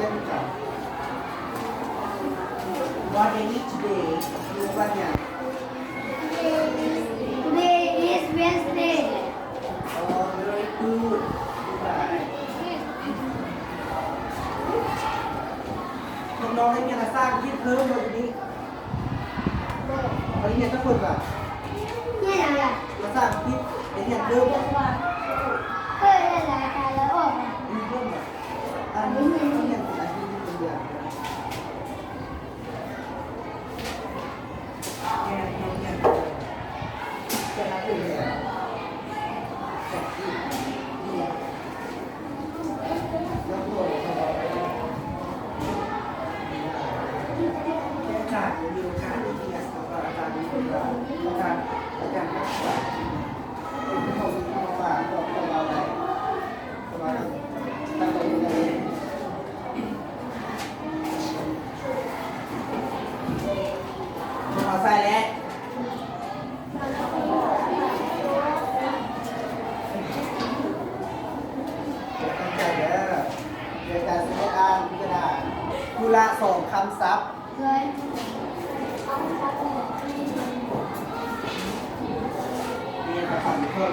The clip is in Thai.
ล่นกับ What they eat today รู้ว่าเนี่ย Today is Wednesday. Oh very good น้องๆให้เมียสร้างคิดเพิ่มเลยนี้วันนี้เนี่ยถ้าคนแบบ เนี่ยอะไร มาสร้างคิดไอ้เนี่ยเพิ่ม ก็ได้รายการแล้วออกมา มีเพิ่มแบบอันนี้เนี่ยเป็นอาชีพที่เป็นเดือนเนี่ยจะนับเป็นเนี่ยจากที่เนี่ยแล้วตัวเราแค่ขาดมีโอกาสที่จะสอบอาจารย์มีคนละอาจารย์นักศึกษาเป็นคนที่มาฝากบอกเราอะไรประมาณตั้งใจยังไงขอใส่แล้วตั้งใจเด้อเดี๋ยวจะซื้ออ่านพิจารณาคุละสองคำศัพท์ เลย เรียนกับสังคม